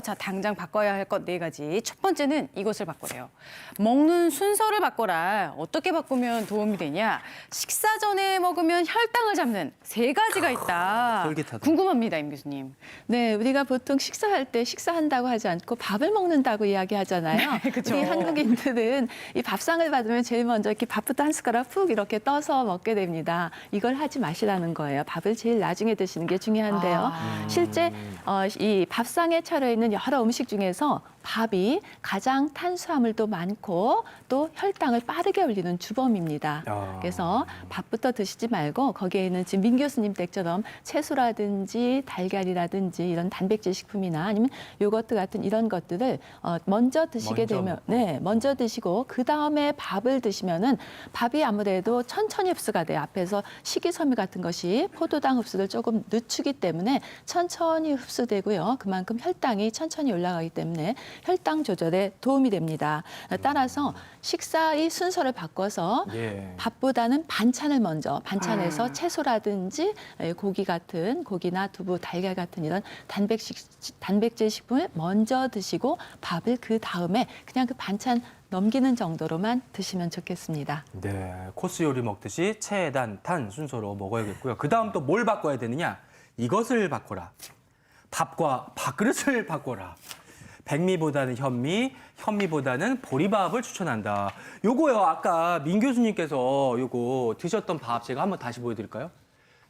자, 당장 바꿔야 할 것 4가지. 첫 번째는 이것을 바꾸래요. 먹는 순서를 바꿔라. 어떻게 바꾸면 도움이 되냐? 식사 전에 먹으면 혈당을 잡는 3가지가 있다. 쫄깃하다. 궁금합니다, 임 교수님. 네, 우리가 보통 식사할 때 식사한다고 하지 않고 밥을 먹는다고 이야기하잖아요. 네, 그쵸. 우리 한국인들은 이 밥상을 받으면 제일 먼저 이렇게 밥부터 한 숟가락 푹 이렇게 떠서 먹게 됩니다. 이걸 하지 마시라는 거예요. 밥을 제일 나중에 드시는 게 중요한데요. 실제 이 밥상에 차려 있는 여러 음식 중에서 밥이 가장 탄수화물도 많고 또 혈당을 빠르게 올리는 주범입니다. 그래서 밥부터 드시지 말고 거기에 있는 지금 민 교수님 댁처럼 채소라든지 달걀이라든지 이런 단백질 식품이나 아니면 요거트 같은 이런 것들을 먼저 드시게 되면 먼저 드시고 그 다음에 밥을 드시면은 밥이 아무래도 천천히 흡수가 돼요. 앞에서 식이섬유 같은 것이 포도당 흡수를 조금 늦추기 때문에 천천히 흡수되고요. 그만큼 혈당이 천천히 올라가기 때문에 혈당 조절에 도움이 됩니다. 따라서 식사의 순서를 바꿔서 밥보다는 반찬을 먼저 반찬에서 채소라든지 고기 같은 고기나 두부, 달걀 같은 이런 단백질 식품을 먼저 드시고 밥을 그 다음에 그냥 그 반찬 넘기는 정도로만 드시면 좋겠습니다. 네, 코스 요리 먹듯이 체단, 탄 순서로 먹어야겠고요. 그 다음 또 뭘 바꿔야 되느냐? 이것을 바꿔라. 밥과 밥그릇을 바꿔라. 백미보다는 현미, 현미보다는 보리밥을 추천한다. 요거요, 아까 민 교수님께서 요거 드셨던 밥 제가 한번 다시 보여드릴까요?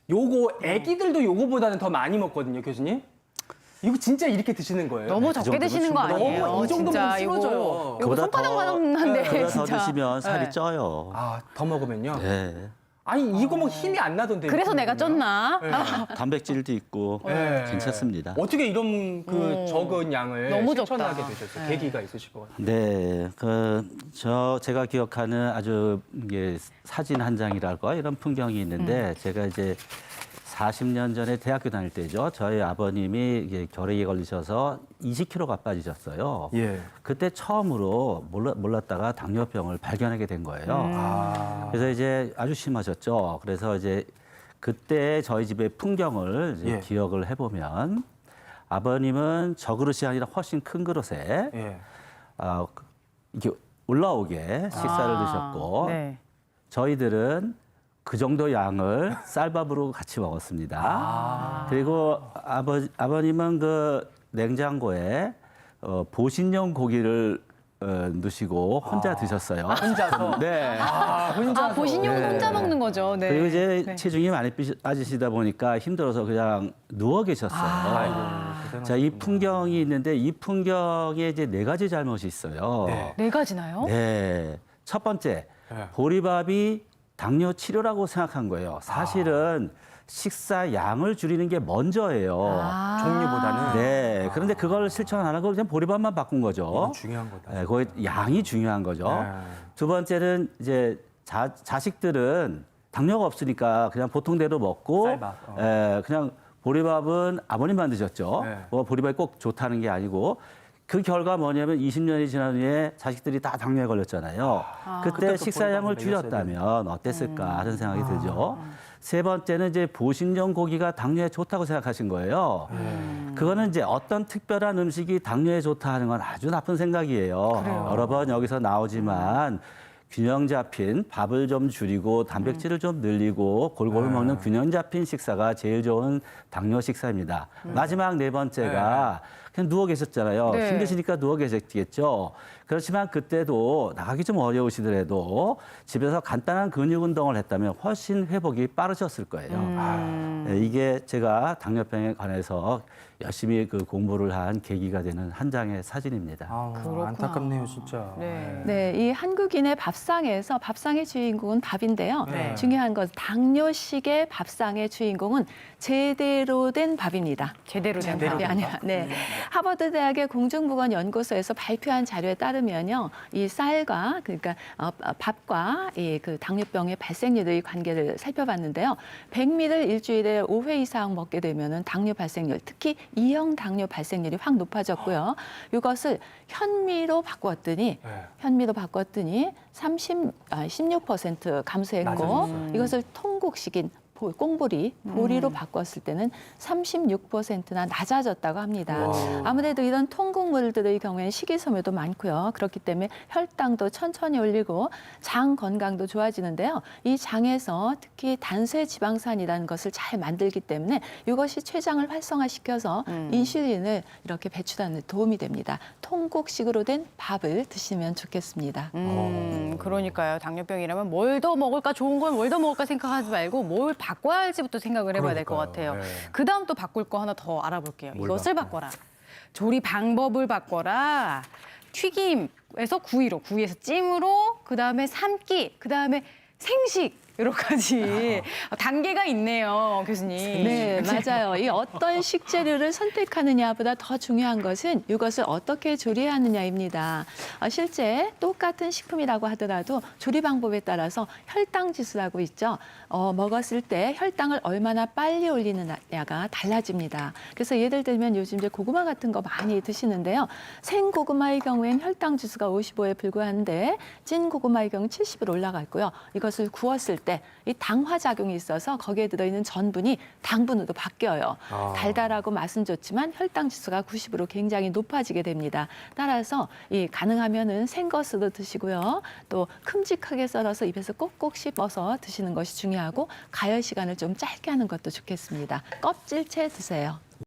요거 애기들도 요거보다는 더 많이 먹거든요, 교수님. 이거 진짜 이렇게 드시는 거예요? 너무 적게 드시는 거 아니에요? 너무 이 정도면 진짜 쓰러져요. 이거 손바닥만 한데 그보다 더 진짜. 드시면 살이 네. 쪄요. 아, 더 먹으면요? 네. 아니, 이거 뭐 힘이 안 나던데. 그래서 이거 내가 먹으면. 쪘나? 네. 단백질도 있고 네. 괜찮습니다. 어떻게 이런 그 적은 양을 너무 실천하게 적다. 되셨어요? 네. 계기가 있으실 것 같아요. 네, 제가 기억하는 아주 이게 사진 한 장이랄까 이런 풍경이 있는데 제가 이제 40년 전에 대학교 다닐 때죠. 저희 아버님이 이게 결핵에 걸리셔서 20kg가 빠지셨어요. 예. 그때 처음으로 몰랐다가 당뇨병을 발견하게 된 거예요. 아. 그래서 이제 아주 심하셨죠. 그래서 이제 그때 저희 집의 풍경을 이제 예. 기억을 해보면 아버님은 저 그릇이 아니라 훨씬 큰 그릇에 예. 이렇게 올라오게 식사를 드셨고 네. 저희들은 그 정도 양을 쌀밥으로 같이 먹었습니다. 그리고 아버님은 그 냉장고에 보신용 고기를 넣으시고 혼자 드셨어요. 혼자서? 네. 혼자서. 아, 보신용은 네. 혼자 먹는 거죠. 네. 그리고 이제 네. 체중이 많이 빠지시다 보니까 힘들어서 그냥 누워 계셨어요. 아이고, 자, 이 풍경이 있는데 이 풍경에 이제 4가지 잘못이 있어요. 네. 4가지나요? 네. 첫 번째, 네. 보리밥이 당뇨 치료라고 생각한 거예요. 사실은 식사 양을 줄이는 게 먼저예요. 종류보다는. 네. 그런데 그걸 실천 안 하고 그냥 보리밥만 바꾼 거죠. 이건 중요한 거다. 네, 거기 양이 중요한 거죠. 네. 두 번째는 이제 자식들은 당뇨가 없으니까 그냥 보통대로 먹고 쌀밥, 그냥 보리밥은 아버님만 드셨죠. 네. 뭐 보리밥이 꼭 좋다는 게 아니고 그 결과 뭐냐면 20년이 지난 후에 자식들이 다 당뇨에 걸렸잖아요. 그때 그때 또 식사량을 보리밥을 줄였다면 어땠을까 하는 생각이 들죠. 세 번째는 이제 보신용 고기가 당뇨에 좋다고 생각하신 거예요. 그거는 이제 어떤 특별한 음식이 당뇨에 좋다 하는 건 아주 나쁜 생각이에요. 여러 번 여기서 나오지만 균형 잡힌 밥을 좀 줄이고 단백질을 좀 늘리고 골고루 먹는 균형 잡힌 식사가 제일 좋은 당뇨 식사입니다. 마지막 4번째가 그냥 누워 계셨잖아요. 네. 힘드시니까 누워 계셨겠죠. 그렇지만 그때도 나가기 좀 어려우시더라도 집에서 간단한 근육 운동을 했다면 훨씬 회복이 빠르셨을 거예요. 네, 이게 제가 당뇨병에 관해서 열심히 그 공부를 한 계기가 되는 한 장의 사진입니다. 그렇구나. 안타깝네요, 진짜. 네. 네, 이 한국인의 밥상에서 밥상의 주인공은 밥인데요. 네. 중요한 건 당뇨식의 밥상의 주인공은 제대로 된 밥입니다. 제대로 된 제대로 밥. 네, 아니야. 네. 하버드 대학의 공중보건연구소에서 발표한 자료에 따르면요, 이 쌀과 그러니까 밥과 이 그 당뇨병의 발생률의 관계를 살펴봤는데요. 백미를 일주일에 5회 이상 먹게 되면은 당뇨 발생률, 특히 2형 당뇨 발생률이 확 높아졌고요. 이것을 현미로 바꿨더니 16% 감소했고 낮아졌어요. 이것을 통곡식인 꽁보리, 보리로 바꿨을 때는 36%나 낮아졌다고 합니다. 아무래도 이런 통곡물들의 경우에는 식이섬유도 많고요. 그렇기 때문에 혈당도 천천히 올리고 장 건강도 좋아지는데요. 이 장에서 특히 단쇄 지방산이라는 것을 잘 만들기 때문에 이것이 췌장을 활성화시켜서 인슐린을 이렇게 배출하는 데 도움이 됩니다. 통곡식으로 된 밥을 드시면 좋겠습니다. 그러니까요. 당뇨병이라면 뭘 더 먹을까, 좋은 건 뭘 더 먹을까 생각하지 말고 뭘 바꿔야 할지부터 생각을 해봐야 될 것 그러니까요. 같아요. 네. 그다음 또 바꿀 거 하나 더 알아볼게요. 뭘 이것을 바꿔라. 조리 방법을 바꿔라. 튀김에서 구이로, 구이에서 찜으로, 그다음에 삶기, 그다음에 생식. 여러 가지 단계가 있네요, 교수님. 네, 맞아요. 이 어떤 식재료를 선택하느냐보다 더 중요한 것은 이것을 어떻게 조리하느냐입니다. 실제 똑같은 식품이라고 하더라도 조리 방법에 따라서 혈당 지수라고 있죠. 먹었을 때 혈당을 얼마나 빨리 올리느냐가 달라집니다. 그래서 예를 들면 요즘 이제 고구마 같은 거 많이 드시는데요. 생고구마의 경우에는 혈당 지수가 55에 불과한데 찐 고구마의 경우 70으로 올라가 있고요. 이것을 구웠을 때 이 당화 작용이 있어서 거기에 들어있는 전분이 당분으로 바뀌어요. 달달하고 맛은 좋지만 혈당 지수가 90으로 굉장히 높아지게 됩니다. 따라서 이 가능하면은 생것으로 드시고요. 또 큼직하게 썰어서 입에서 꼭꼭 씹어서 드시는 것이 중요하고 가열 시간을 좀 짧게 하는 것도 좋겠습니다. 껍질째 드세요.